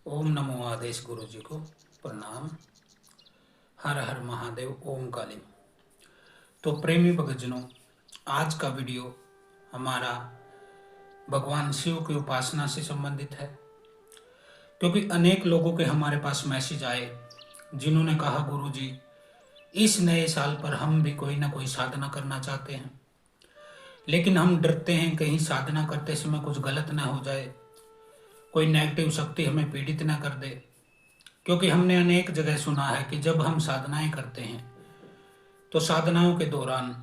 ओम नमो आदेश गुरु जी को प्रणाम। हर हर महादेव ओम काली। तो प्रेमी भक्तजनों, आज का वीडियो हमारा भगवान शिव की उपासना से संबंधित है, क्योंकि अनेक लोगों के हमारे पास मैसेज आए जिन्होंने कहा गुरु जी, इस नए साल पर हम भी कोई ना कोई साधना करना चाहते हैं, लेकिन हम डरते हैं कहीं साधना करते समय कुछ गलत ना हो जाए, कोई नेगेटिव शक्ति हमें पीड़ित ना कर दे। क्योंकि हमने अनेक जगह सुना है कि जब हम साधनाएं करते हैं तो साधनाओं के दौरान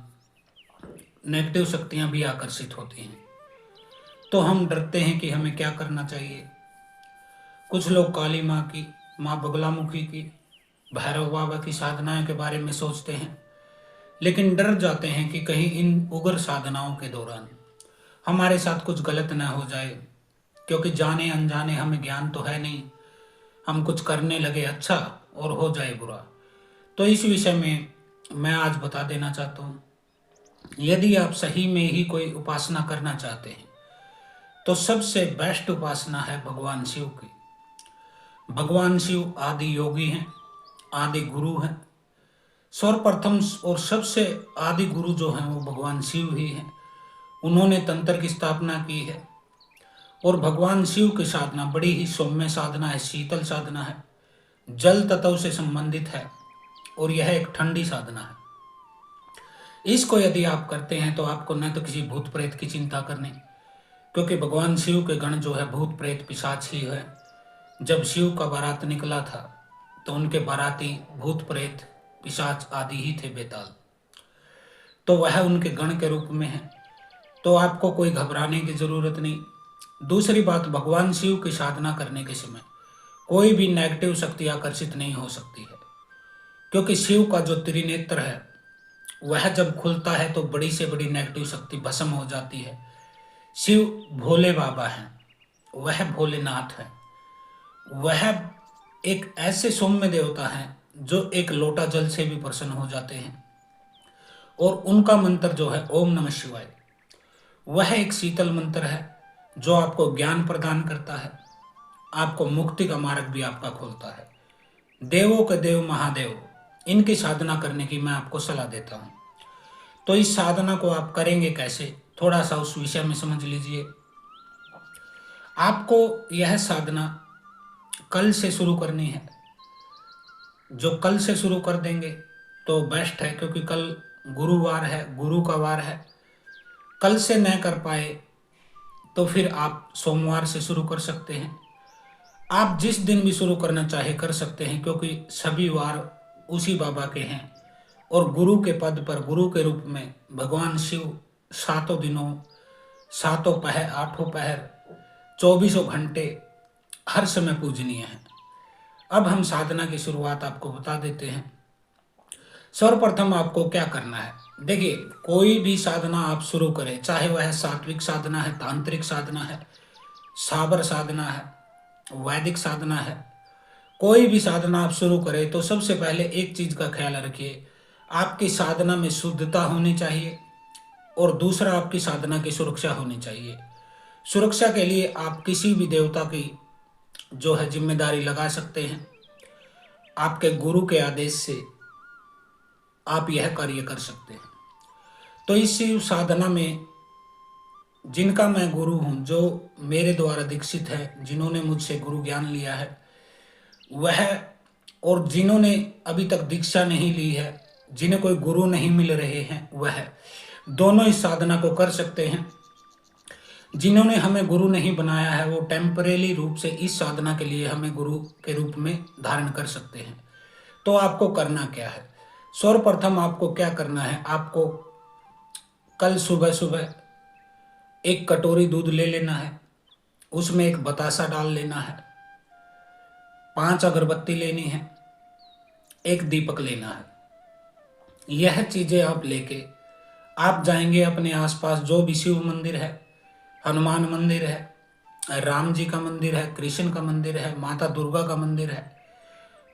नेगेटिव शक्तियां भी आकर्षित होती हैं। तो हम डरते हैं कि हमें क्या करना चाहिए। कुछ लोग काली माँ की, माँ बगलामुखी की, भैरव बाबा की साधनाओं के बारे में सोचते हैं, लेकिन डर जाते हैं कि कहीं इन उग्र साधनाओं के दौरान हमारे साथ कुछ गलत ना हो जाए। क्योंकि जाने अनजाने हमें ज्ञान तो है नहीं, हम कुछ करने लगे अच्छा और हो जाए बुरा। तो इस विषय में मैं आज बता देना चाहता हूँ। यदि आप सही में ही कोई उपासना करना चाहते हैं तो सबसे बेस्ट उपासना है भगवान शिव की। भगवान शिव आदि योगी हैं, आदि गुरु हैं। सर्वप्रथम और सबसे आदि गुरु जो हैं वो भगवान शिव ही हैं। उन्होंने तंत्र की स्थापना की है और भगवान शिव की साधना बड़ी ही सौम्य साधना है, शीतल साधना है, जल तत्व से संबंधित है और यह एक ठंडी साधना है। इसको यदि आप करते हैं तो आपको न तो किसी भूत प्रेत की चिंता करनी, क्योंकि भगवान शिव के गण जो है भूत प्रेत पिशाच ही है। जब शिव का बारात निकला था तो उनके बाराती भूत प्रेत पिशाच आदि ही थे बेताल, तो वह उनके गण के रूप में है। तो आपको कोई घबराने की जरूरत नहीं। दूसरी बात, भगवान शिव की साधना करने के समय कोई भी नेगेटिव शक्ति आकर्षित नहीं हो सकती है, क्योंकि शिव का जो त्रिनेत्र है वह जब खुलता है तो बड़ी से बड़ी नेगेटिव शक्ति भस्म हो जाती है। शिव भोले बाबा हैं, वह भोलेनाथ है। वह एक ऐसे सौम्य देवता हैं जो एक लोटा जल से भी प्रसन्न हो जाते हैं। और उनका मंत्र जो है ओम नमः शिवाय, वह एक शीतल मंत्र है जो आपको ज्ञान प्रदान करता है, आपको मुक्ति का मार्ग भी आपका खोलता है। देवों के देव महादेव, इनकी साधना करने की मैं आपको सलाह देता हूँ। तो इस साधना को आप करेंगे कैसे, थोड़ा सा उस विषय में समझ लीजिए। आपको यह साधना कल से शुरू करनी है। जो कल से शुरू कर देंगे तो बेस्ट है, क्योंकि कल गुरुवार है, गुरु का वार है। कल से न कर पाए तो फिर आप सोमवार से शुरू कर सकते हैं। आप जिस दिन भी शुरू करना चाहे कर सकते हैं, क्योंकि सभी वार उसी बाबा के हैं। और गुरु के पद पर, गुरु के रूप में भगवान शिव सातों दिनों, सातों पहर, आठों पहर, 24 घंटे हर समय पूजनीय है। अब हम साधना की शुरुआत आपको बता देते हैं। सर्वप्रथम आपको क्या करना है, देखिए, कोई भी साधना आप शुरू करें, चाहे वह सात्विक साधना है, तांत्रिक साधना है, साबर साधना है, वैदिक साधना है, कोई भी साधना आप शुरू करें तो सबसे पहले एक चीज का ख्याल रखिए, आपकी साधना में शुद्धता होनी चाहिए। और दूसरा, आपकी साधना की सुरक्षा होनी चाहिए। सुरक्षा के लिए आप किसी भी देवता की जो है जिम्मेदारी लगा सकते हैं। आपके गुरु के आदेश से आप यह कार्य कर सकते हैं। तो इस साधना में जिनका मैं गुरु हूं, जो मेरे द्वारा दीक्षित है, जिन्होंने मुझसे गुरु ज्ञान लिया है वह, और जिन्होंने अभी तक दीक्षा नहीं ली है, जिन्हें कोई गुरु नहीं मिल रहे हैं, वह दोनों इस साधना को कर सकते हैं। जिन्होंने हमें गुरु नहीं बनाया है वो टेम्परेरी रूप से इस साधना के लिए हमें गुरु के रूप में धारण कर सकते हैं। तो आपको करना क्या है, सर्वप्रथम आपको क्या करना है, आपको कल सुबह सुबह एक कटोरी दूध ले लेना है, उसमें एक बतासा डाल लेना है, 5 अगरबत्ती लेनी है, एक दीपक लेना है। यह चीजें आप लेके आप जाएंगे अपने आसपास जो भी शिव मंदिर है, हनुमान मंदिर है, राम जी का मंदिर है, कृष्ण का मंदिर है, माता दुर्गा का मंदिर है,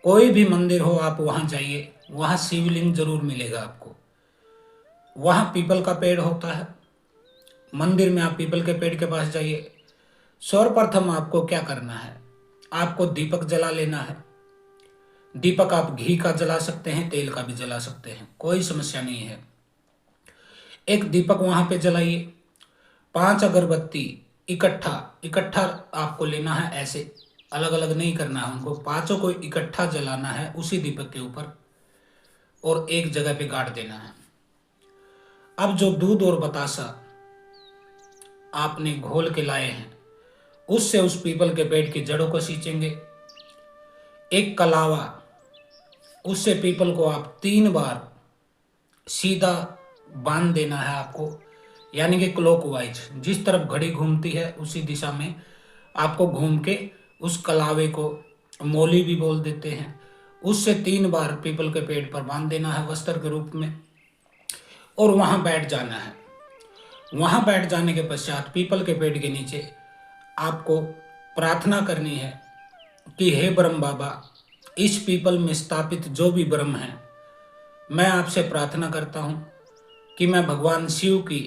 कोई भी मंदिर हो आप वहां जाइए। वहां शिवलिंग जरूर मिलेगा आपको। वहां पीपल का पेड़ होता है, मंदिर में आप पीपल के पेड़ के पास जाइए। सर्वप्रथम आपको क्या करना है, आपको दीपक जला लेना है। दीपक आप घी का जला सकते हैं, तेल का भी जला सकते हैं, कोई समस्या नहीं है। एक दीपक वहां पे जलाइए। 5 अगरबत्ती इकट्ठा इकट्ठा आपको लेना है, ऐसे अलग अलग नहीं करना है उनको, पांचों को इकट्ठा जलाना है उसी दीपक के ऊपर और एक जगह पे गाड़ देना है। अब जो दूध और बतासा आपने घोल के लाए हैं उससे उस पीपल के पेड़ की जड़ों को सींचेंगे। एक कलावा, उससे पीपल को आप 3 बार सीधा बांध देना है आपको, यानी कि क्लॉकवाइज, जिस तरफ घड़ी घूमती है उसी दिशा में आपको घूम के उस कलावे को, मौली भी बोल देते हैं, उससे 3 बार पीपल के पेड़ पर बांध देना है वस्त्र के रूप में और वहां बैठ जाना है। वहां बैठ जाने के पश्चात पीपल के पेड़ के नीचे आपको प्रार्थना करनी है कि हे ब्रह्म बाबा, इस पीपल में स्थापित जो भी ब्रह्म है, मैं आपसे प्रार्थना करता हूं कि मैं भगवान शिव की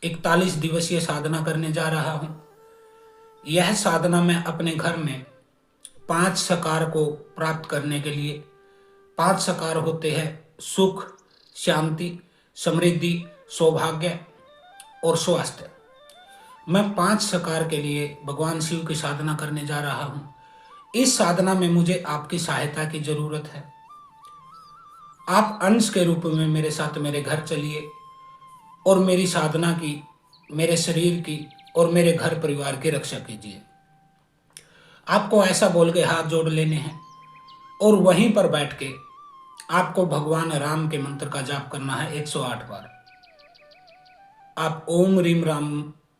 41 दिवसीय साधना करने जा रहा हूं। यह साधना मैं अपने घर में 5 सकार को प्राप्त करने के लिए, 5 सकार होते हैं सुख, शांति, समृद्धि, सौभाग्य और स्वास्थ्य। मैं 5 सकार के लिए भगवान शिव की साधना करने जा रहा हूं। इस साधना में मुझे आपकी सहायता की जरूरत है। आप अंश के रूप में मेरे साथ मेरे घर चलिए और मेरी साधना की, मेरे शरीर की और मेरे घर परिवार की रक्षा कीजिए। आपको ऐसा बोल के हाथ जोड़ लेने हैं और वहीं पर बैठ के आपको भगवान राम के मंत्र का जाप करना है 108 बार। आप ओम रीम राम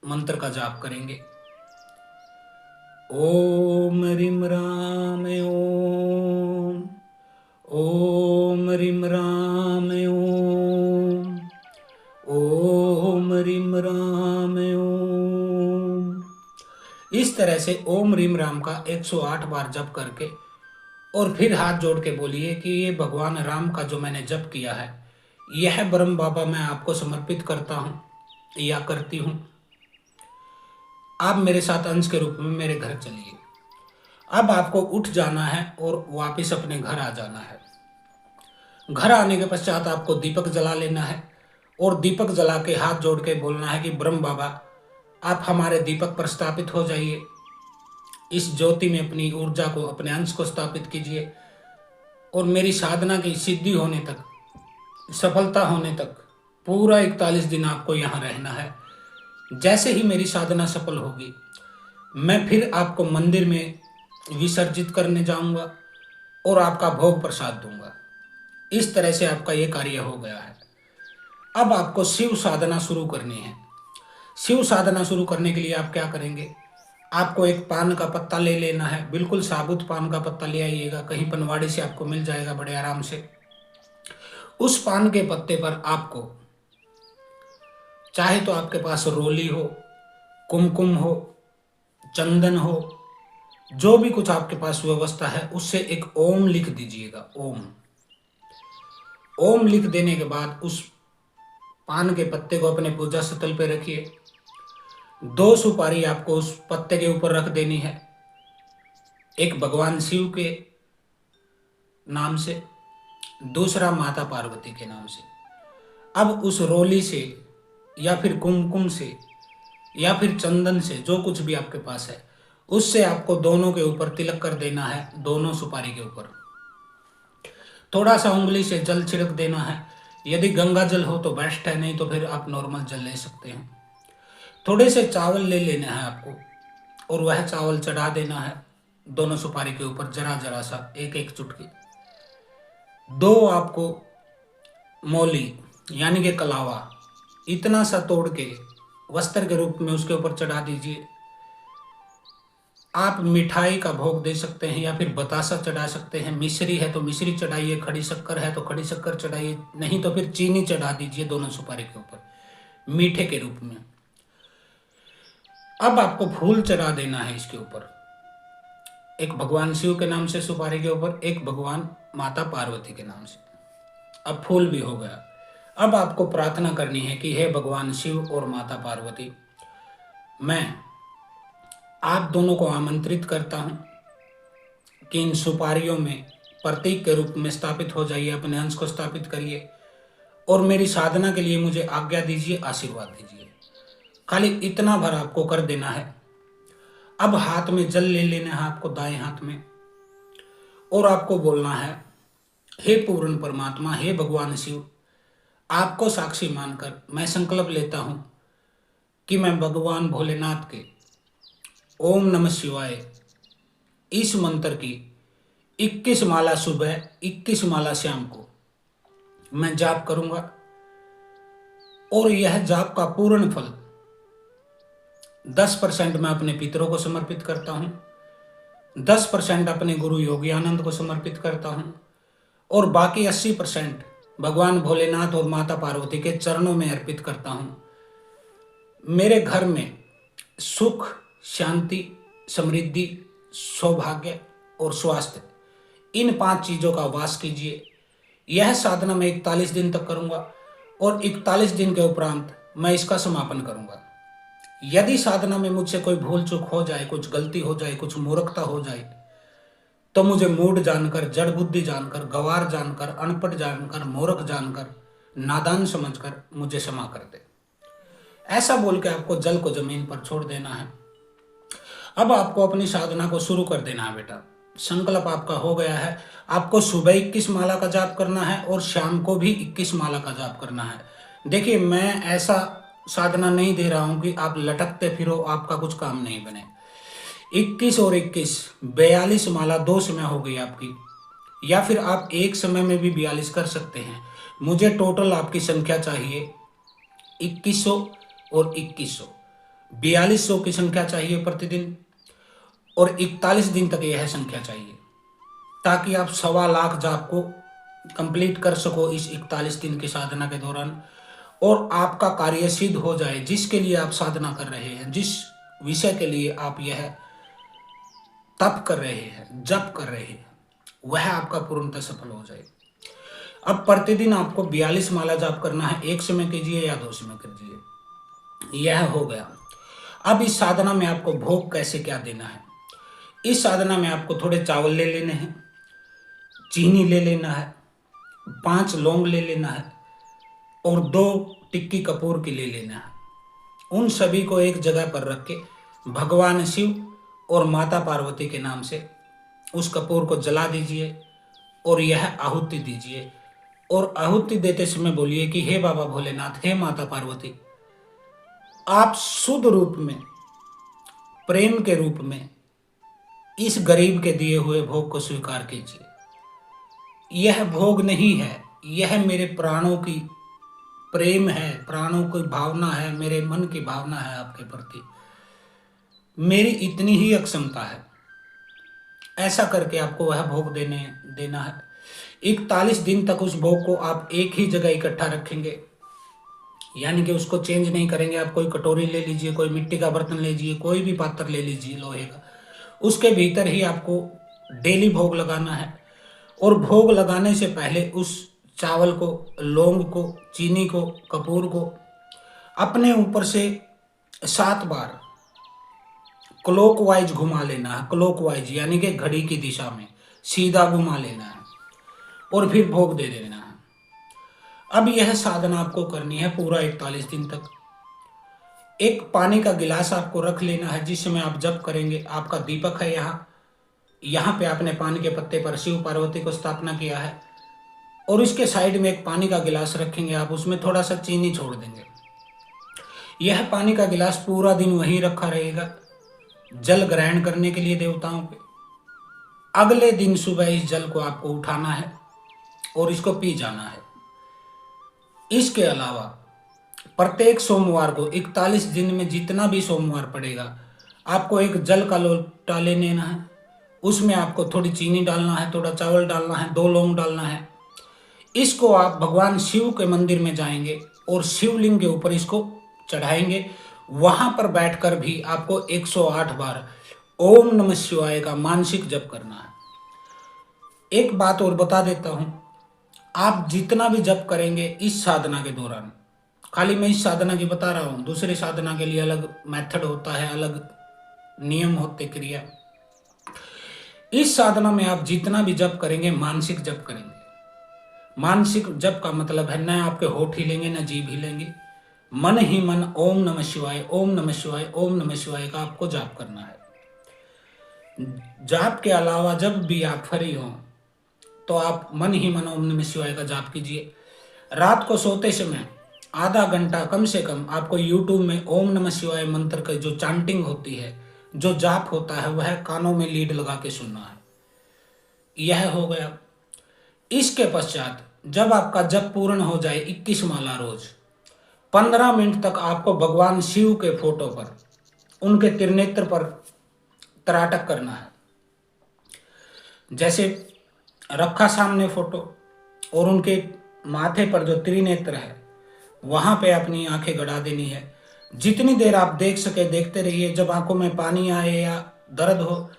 मंत्र का जाप करेंगे। ओम रीम राम ओम, ओम रीम राम ओम, ओम रीम राम ओम। इस तरह से ओम रीम राम का 108 बार जप करके और फिर हाथ जोड़ के बोलिए कि ये भगवान राम का जो मैंने जप किया है, यह ब्रह्म बाबा मैं आपको समर्पित करता हूं या करती हूं। आप मेरे साथ अंश के रूप में मेरे घर चलिए। अब आपको उठ जाना है और वापस अपने घर आ जाना है। घर आने के पश्चात आपको दीपक जला लेना है और दीपक जला के हाथ जोड़ के बोलना है कि ब्रह्म बाबा, आप हमारे दीपक पर स्थापित हो जाइए। इस ज्योति में अपनी ऊर्जा को, अपने अंश को स्थापित कीजिए और मेरी साधना की सिद्धि होने तक, सफलता होने तक पूरा 41 दिन आपको यहाँ रहना है। जैसे ही मेरी साधना सफल होगी, मैं फिर आपको मंदिर में विसर्जित करने जाऊंगा और आपका भोग प्रसाद दूंगा। इस तरह से आपका ये कार्य हो गया है। अब आपको शिव साधना शुरू करनी है। शिव साधना शुरू करने के लिए आप क्या करेंगे, आपको एक पान का पत्ता ले लेना है, बिल्कुल साबुत पान का पत्ता ले आइएगा, कहीं पनवाड़ी से आपको मिल जाएगा बड़े आराम से। उस पान के पत्ते पर आपको, चाहे तो आपके पास रोली हो, कुमकुम हो, चंदन हो, जो भी कुछ आपके पास व्यवस्था है, उससे एक ओम लिख दीजिएगा। ओम, ओम लिख देने के बाद उस पान के पत्ते को अपने पूजा स्थल पे रखिए। 2 सुपारी आपको उस पत्ते के ऊपर रख देनी है, एक भगवान शिव के नाम से, दूसरा माता पार्वती के नाम से। अब उस रोली से या फिर कुमकुम से या फिर चंदन से, जो कुछ भी आपके पास है, उससे आपको दोनों के ऊपर तिलक कर देना है। दोनों सुपारी के ऊपर थोड़ा सा उंगली से जल छिड़क देना है। यदि गंगा जल हो तो बेस्ट है, नहीं तो फिर आप नॉर्मल जल ले सकते हैं। थोड़े से चावल ले लेना है आपको और वह चावल चढ़ा देना है दोनों सुपारी के ऊपर, जरा जरा सा, एक एक चुटकी। 2 आपको मौली यानी कि कलावा इतना सा तोड़ के वस्त्र के रूप में उसके ऊपर चढ़ा दीजिए। आप मिठाई का भोग दे सकते हैं या फिर बतासा चढ़ा सकते हैं। मिश्री है तो मिश्री चढ़ाइए, खड़ी शक्कर है तो खड़ी शक्कर चढ़ाइए, नहीं तो फिर चीनी चढ़ा दीजिए दोनों सुपारी के ऊपर मीठे के रूप में। अब आपको फूल चढ़ा देना है इसके ऊपर, एक भगवान शिव के नाम से सुपारी के ऊपर, एक भगवान माता पार्वती के नाम से। अब फूल भी हो गया। अब आपको प्रार्थना करनी है कि हे भगवान शिव और माता पार्वती, मैं आप दोनों को आमंत्रित करता हूं कि इन सुपारियों में प्रतीक के रूप में स्थापित हो जाइए, अपने अंश को स्थापित करिए और मेरी साधना के लिए मुझे आज्ञा दीजिए, आशीर्वाद दीजिए। खाली इतना भर आपको कर देना है। अब हाथ में जल ले लेना है आपको, दाएं हाथ में, और आपको बोलना है, हे पूर्ण परमात्मा, हे भगवान शिव, आपको साक्षी मानकर मैं संकल्प लेता हूं कि मैं भगवान भोलेनाथ के ओम नमः शिवाय इस मंत्र की 21 माला सुबह, 21 माला शाम को मैं जाप करूंगा और यह जाप का पूर्ण फल 10% मैं अपने पितरों को समर्पित करता हूं, 10% अपने गुरु योगियानंद को समर्पित करता हूं और बाकी 80% भगवान भोलेनाथ और माता पार्वती के चरणों में अर्पित करता हूं। मेरे घर में सुख, शांति, समृद्धि, सौभाग्य और स्वास्थ्य, इन 5 चीजों का वास कीजिए। यह साधना मैं 41 दिन तक करूंगा और 41 दिन के उपरांत मैं इसका समापन करूंगा। यदि साधना में मुझसे कोई भूल चूक हो जाए, कुछ गलती हो जाए, कुछ मूर्खता हो जाए, तो मुझे मूड जानकर, जड़ बुद्धि जानकर, गवार जानकर, अनपढ़ जानकर, मूर्ख जानकर, नादान समझकर मुझे क्षमा कर दे। ऐसा बोल के आपको जल को जमीन पर छोड़ देना है। अब आपको अपनी साधना को शुरू कर देना है बेटा। संकल्प आपका हो गया है। आपको सुबह 21 माला का जाप करना है और शाम को भी 21 माला का जाप करना है। देखिए, मैं ऐसा साधना नहीं दे रहा हूं कि आप लटकते फिरो, आपका कुछ काम नहीं बने। 21 और 21 42 माला 2 समय हो गई आपकी, या फिर आप एक समय में भी 42 कर सकते हैं। मुझे टोटल आपकी संख्या चाहिए 2100 और 2100, 4200 की संख्या चाहिए प्रतिदिन और 41 दिन तक यह संख्या चाहिए, ताकि आप 1.25 लाख जाप को कंप्लीट कर सको इस 41 दिन की साधना के दौरान और आपका कार्य सिद्ध हो जाए। जिसके लिए आप साधना कर रहे हैं, जिस विषय के लिए आप यह तप कर रहे हैं, जप कर रहे हैं, वह आपका पूर्णतः सफल हो जाए। अब प्रतिदिन आपको 42 माला जाप करना है। एक समय कीजिए या 2 समय कीजिए। यह हो गया। अब इस साधना में आपको भोग कैसे क्या देना है। इस साधना में आपको थोड़े चावल ले लेने हैं, चीनी ले लेना है, 5 लौंग ले लेना है और 2 टिक्की कपूर की ले लेना है। उन सभी को एक जगह पर रख के भगवान शिव और माता पार्वती के नाम से उस कपूर को जला दीजिए और यह आहुति दीजिए। और आहुति देते समय बोलिए कि हे बाबा भोलेनाथ, हे माता पार्वती, आप शुद्ध रूप में, प्रेम के रूप में इस गरीब के दिए हुए भोग को स्वीकार कीजिए। यह भोग नहीं है, यह मेरे प्राणों की प्रेम है, प्राणों की भावना है, मेरे मन की भावना है आपके प्रति। मेरी इतनी ही अक्षमता है। ऐसा करके आपको वह भोग देना है। 41 दिन तक उस भोग को आप एक ही जगह इकट्ठा रखेंगे, यानी कि उसको चेंज नहीं करेंगे। आप कोई कटोरी ले लीजिए, कोई मिट्टी का बर्तन ले लीजिए, कोई भी पात्र ले लीजिए लोहे का, उसके भीतर ही आपको डेली भोग लगाना है। और भोग लगाने से पहले उस चावल को, लौंग को, चीनी को, कपूर को अपने ऊपर से 7 बार क्लॉकवाइज घुमा लेना है। क्लॉकवाइज यानी कि घड़ी की दिशा में सीधा घुमा लेना है और फिर भोग दे देना है। अब यह साधना आपको करनी है पूरा 41 दिन तक। एक पानी का गिलास आपको रख लेना है जिस समय आप जप करेंगे। आपका दीपक है यहाँ पे आपने पान के पत्ते पर शिव पार्वती को स्थापना किया है और इसके साइड में एक पानी का गिलास रखेंगे आप, उसमें थोड़ा सा चीनी छोड़ देंगे। यह पानी का गिलास पूरा दिन वहीं रखा रहेगा जल ग्रहण करने के लिए देवताओं के। अगले दिन सुबह इस जल को आपको उठाना है और इसको पी जाना है। इसके अलावा प्रत्येक सोमवार को 41 दिन में जितना भी सोमवार पड़ेगा, आपको एक जल का लोटा ले लेना है। उसमें आपको थोड़ी चीनी डालना है, थोड़ा चावल डालना है, 2 लौंग डालना है। इसको आप भगवान शिव के मंदिर में जाएंगे और शिवलिंग के ऊपर इसको चढ़ाएंगे। वहां पर बैठकर भी आपको 108 बार ओम नमः शिवाय का मानसिक जप करना है। एक बात और बता देता हूं, आप जितना भी जप करेंगे इस साधना के दौरान, खाली मैं इस साधना की बता रहा हूं, दूसरी साधना के लिए अलग मेथड होता है, अलग नियम होते, क्रिया। इस साधना में आप जितना भी जप करेंगे मानसिक जप करेंगे। मानसिक जप का मतलब है न आपके होठ हिलेंगे न जीभ हिलेंगे, मन ही मन ओम नमः शिवाय ओम नमः शिवाय ओम नमः शिवाय का आपको जाप करना है। जाप के अलावा जब भी आप फ्री हो तो आप मन ही मन ओम नमः शिवाय का जाप कीजिए। रात को सोते समय आधा घंटा कम से कम आपको यूट्यूब में ओम नमः शिवाय मंत्र का जो चांटिंग होती है, जो जाप होता है, वह कानों में लीड लगा के सुनना है। यह हो गया। इसके पश्चात जब आपका जप पूर्ण हो जाए 21 माला रोज, 15 मिनट तक आपको भगवान शिव के फोटो पर, उनके त्रिनेत्र पर तराटक करना है। जैसे रखा सामने फोटो और उनके माथे पर जो त्रिनेत्र है वहां पे अपनी आंखें गड़ा देनी है। जितनी देर आप देख सके देखते रहिए। जब आंखों में पानी आए या दर्द हो,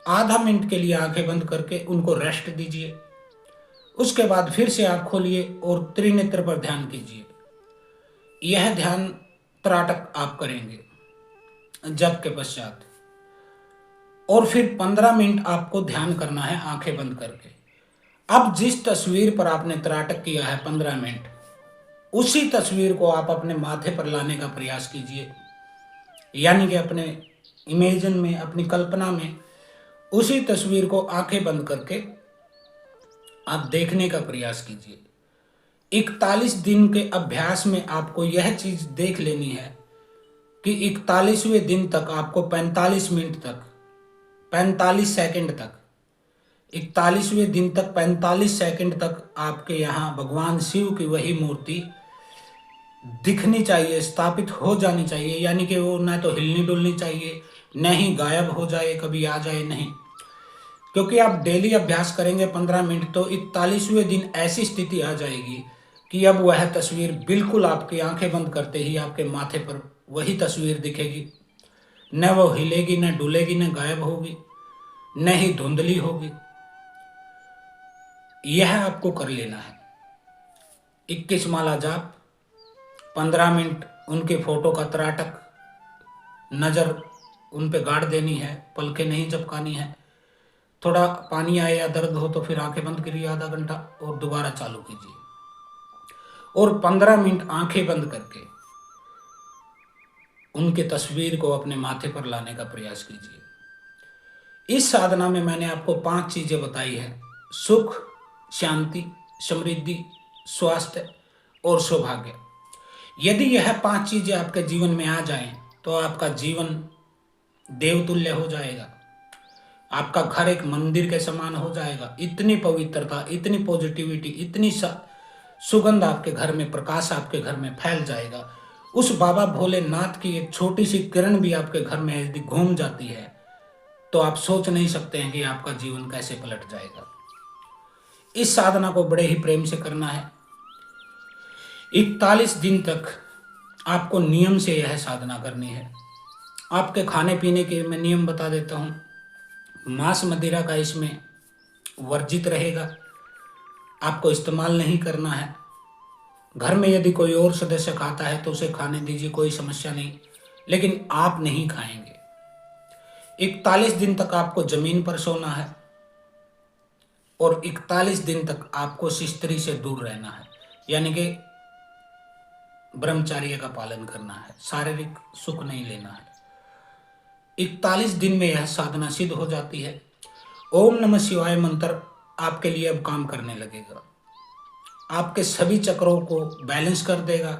आधा मिनट के लिए आंखें बंद करके उनको रेस्ट दीजिए। उसके बाद फिर से आंख खोलिए और त्रिनेत्र पर ध्यान कीजिए। यह ध्यान त्राटक आप करेंगे जप के पश्चात। और फिर 15 मिनट आपको ध्यान करना है आंखें बंद करके। अब जिस तस्वीर पर आपने त्राटक किया है 15 मिनट, उसी तस्वीर को आप अपने माथे पर लाने का प्रयास कीजिए। यानी कि अपने इमेजिन में, अपनी कल्पना में उसी तस्वीर को आंखें बंद करके आप देखने का प्रयास कीजिए। 41 दिन के अभ्यास में आपको यह चीज देख लेनी है कि 41वें दिन तक आपको 45 मिनट तक, 45 सेकंड तक, 41वें दिन तक 45 सेकंड तक आपके यहाँ भगवान शिव की वही मूर्ति दिखनी चाहिए, स्थापित हो जानी चाहिए। यानी कि वो ना तो हिलनी डुलनी चाहिए, न ही गायब हो जाए, कभी आ जाए, नहीं। क्योंकि आप डेली अभ्यास करेंगे 15 मिनट तो 41वें दिन ऐसी स्थिति आ जाएगी कि अब वह तस्वीर बिल्कुल आपकी आंखें बंद करते ही आपके माथे पर वही तस्वीर दिखेगी। न वो हिलेगी, न डुलेगी, न गायब होगी, न ही धुंधली होगी। यह आपको कर लेना है। 21 माला जाप, 15 मिनट उनके फोटो का त्राटक, नजर उन पे गाड़ देनी है, पलकें नहीं झपकानी है। थोड़ा पानी आए या दर्द हो तो फिर आंखें बंद करिए आधा घंटा और दोबारा चालू कीजिए। और 15 मिनट आंखें बंद करके उनके तस्वीर को अपने माथे पर लाने का प्रयास कीजिए। इस साधना में मैंने आपको 5 चीजें बताई है: सुख, शांति, समृद्धि, स्वास्थ्य और सौभाग्य। यदि यह 5 चीजें आपके जीवन में आ जाएं तो आपका जीवन देवतुल्य हो जाएगा। आपका घर एक मंदिर के समान हो जाएगा। इतनी पवित्रता, इतनी पॉजिटिविटी, इतनी सुगंध आपके घर में, प्रकाश आपके घर में फैल जाएगा। उस बाबा भोलेनाथ की एक छोटी सी किरण भी आपके घर में यदि घूम जाती है तो आप सोच नहीं सकते हैं कि आपका जीवन कैसे पलट जाएगा। इस साधना को बड़े ही प्रेम से करना है। 41 दिन तक आपको नियम से यह साधना करनी है। आपके खाने पीने के मैं नियम बता देता हूँ। मांस मदिरा का इसमें वर्जित रहेगा, आपको इस्तेमाल नहीं करना है। घर में यदि कोई और सदस्य खाता है तो उसे खाने दीजिए, कोई समस्या नहीं, लेकिन आप नहीं खाएंगे। 41 दिन तक आपको जमीन पर सोना है और 41 दिन तक आपको स्त्री से दूर रहना है। यानी कि ब्रह्मचर्य का पालन करना है, शारीरिक सुख नहीं लेना है। 41 दिन में यह साधना सिद्ध हो जाती है। ओम नमः शिवाय मंत्र आपके लिए अब काम करने लगेगा। आपके सभी चक्रों को बैलेंस कर देगा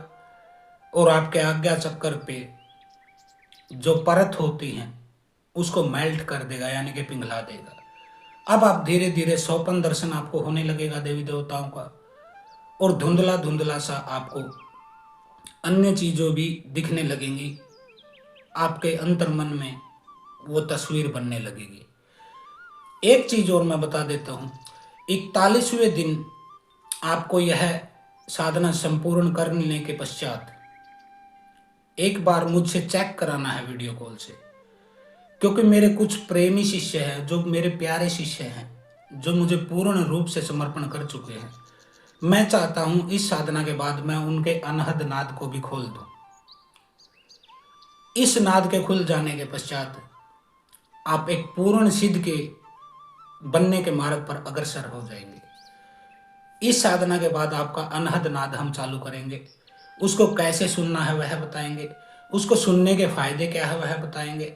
और आपके आज्ञा चक्र पे जो परत होती हैं उसको मेल्ट कर देगा, यानी कि पिघला देगा। अब आप धीरे धीरे स्वप्न दर्शन आपको होने लगेगा देवी देवताओं का, और धुंधला धुंधला सा आपको अन्य चीज़ों भी दिखने लगेंगी। आपके अंतर्मन में वो तस्वीर बनने लगेगी। एक चीज़ और मैं बता देता हूँ, 41वें दिन आपको यह साधना संपूर्ण करने के पश्चात एक बार मुझसे चेक कराना है वीडियो कॉल से। क्योंकि मेरे कुछ प्रेमी शिष्य हैं, जो मेरे प्यारे शिष्य हैं, जो मुझे पूर्ण रूप से समर्पण कर चुके हैं। मैं चाहता हूं इस साधना के बाद मैं उनके अनहद नाद को भी खोल दूं। इस नाद के खुल जाने के पश्चात आप एक पूर्ण सिद्ध के बनने के मार्ग पर अग्रसर हो जाएंगे। इस साधना के बाद आपका अनहद नाद हम चालू करेंगे। उसको कैसे सुनना है वह बताएंगे, उसको सुनने के फायदे क्या है वह बताएंगे।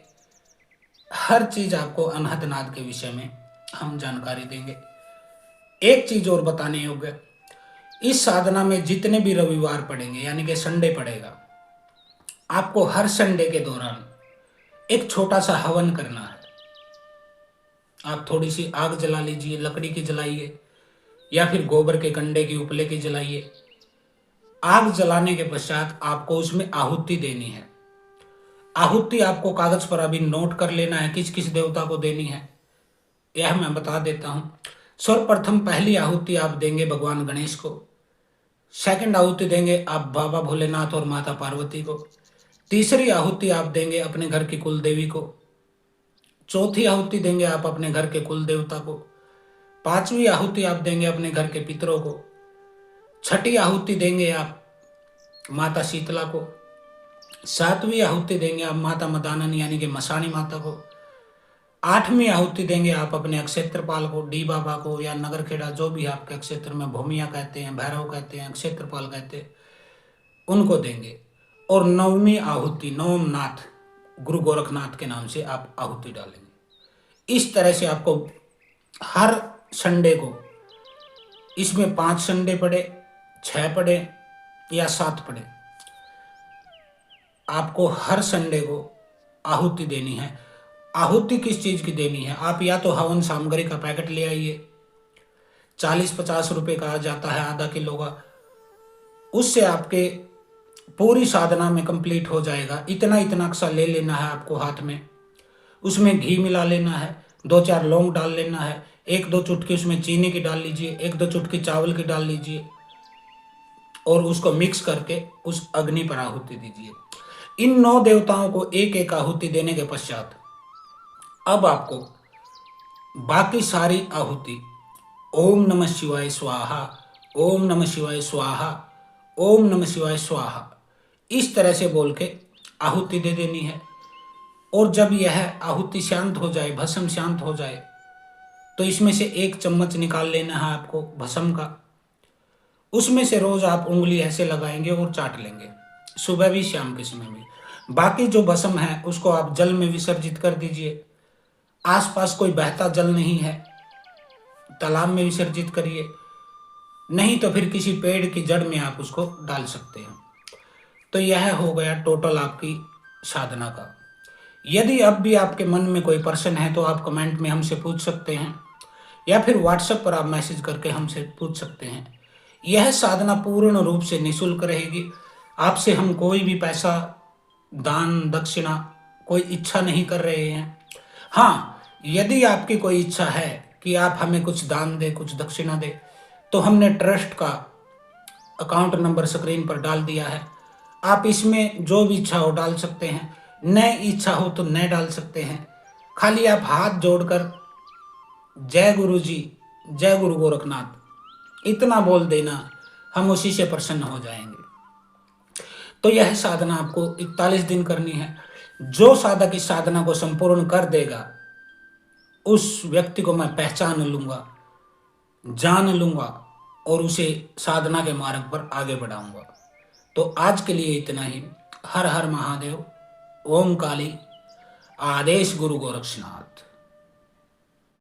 हर चीज आपको अनहद नाद के विषय में हम जानकारी देंगे। एक चीज और बताने योग्य, इस साधना में जितने भी रविवार पड़ेंगे यानी कि संडे पड़ेगा, आपको हर संडे के दौरान एक छोटा सा हवन करना है। आप थोड़ी सी आग जला लीजिए, लकड़ी की जलाइए या फिर गोबर के कंडे की उपले की जलाइए। आग जलाने के पश्चात आपको उसमें आहुति देनी है। आहुति आपको कागज पर अभी नोट कर लेना है किस किस देवता को देनी है, यह मैं बता देता हूं। सर्वप्रथम पहली आहुति आप देंगे भगवान गणेश को। सेकंड आहुति देंगे आप बाबा भोलेनाथ और माता पार्वती को। तीसरी आहुति आप देंगे अपने घर की कुल देवी को। चौथी आहुति देंगे आप अपने घर के कुल देवता को। पांचवी आहुति आप देंगे अपने घर के पितरों को। छठी आहुति देंगे आप माता शीतला को। सातवीं आहुति देंगे आप माता मदानन यानी कि मसाणी माता को। आठवीं आहुति देंगे आप अपने क्षेत्रपाल को, डी बाबा को या नगर खेड़ा, जो भी आपके क्षेत्र में भूमिया कहते हैं, भैरव कहते हैं, क्षेत्रपाल कहते हैं, उनको देंगे। और नवमीं आहुति नवमनाथ गुरु गोरखनाथ के नाम से आप आहुति डालेंगे। इस तरह से आपको हर संडे को, इसमें 5 संडे पड़े, 6 पड़े या 7 पड़े, आपको हर संडे को आहुति देनी है। आहुति किस चीज की देनी है? आप या तो हवन सामग्री का पैकेट ले आइए, 40-50 रुपए का आ जाता है, आधा किलो का। उससे आपके पूरी साधना में कंप्लीट हो जाएगा। इतना इतना अक्सा ले लेना है आपको हाथ में, उसमें घी मिला लेना है, 2-4 लौंग डाल लेना है, 1-2 चुटकी उसमें चीनी की डाल लीजिए, 1-2 चुटकी चावल की डाल लीजिए और उसको मिक्स करके उस अग्नि पर आहुति दीजिए। इन 9 देवताओं को एक एक आहुति देने के पश्चात अब आपको बाकी सारी आहुति ओम नमः शिवाय स्वाहा, ओम नमः शिवाय स्वाहा, ओम नमः शिवाय स्वाहा, इस तरह से बोल के आहुति दे देनी है। और जब यह आहुति शांत हो जाए, भस्म शांत हो जाए, तो इसमें से 1 चम्मच निकाल लेना है आपको भस्म का। उसमें से रोज आप उंगली ऐसे लगाएंगे और चाट लेंगे, सुबह भी शाम के समय भी। बाकी जो भस्म है उसको आप जल में विसर्जित कर दीजिए। आसपास कोई बहता जल नहीं है, तालाब में विसर्जित करिए, नहीं तो फिर किसी पेड़ की जड़ में आप उसको डाल सकते हैं। तो यह हो गया टोटल आपकी साधना का। यदि अब भी आपके मन में कोई प्रश्न है तो आप कमेंट में हमसे पूछ सकते हैं या फिर व्हाट्सएप पर आप मैसेज करके हमसे पूछ सकते हैं। यह साधना पूर्ण रूप से निःशुल्क रहेगी। आपसे हम कोई भी पैसा, दान, दक्षिणा, कोई इच्छा नहीं कर रहे हैं। हाँ, यदि आपकी कोई इच्छा है कि आप हमें कुछ दान दे, कुछ दक्षिणा दे, तो हमने ट्रस्ट का अकाउंट नंबर स्क्रीन पर डाल दिया है। आप इसमें जो भी इच्छा हो डाल सकते हैं, न इच्छा हो तो न डाल सकते हैं। खाली आप हाथ जोड़कर जय गुरु जी, जय गुरु गोरखनाथ इतना बोल देना, हम उसी से प्रसन्न हो जाएंगे। तो यह साधना आपको 41 दिन करनी है। जो साधक इस साधना को संपूर्ण कर देगा उस व्यक्ति को मैं पहचान लूंगा, जान लूंगा और उसे साधना के मार्ग पर आगे बढ़ाऊंगा। तो आज के लिए इतना ही। हर हर महादेव, ओम काली, आदेश गुरु गोरक्षनाथ।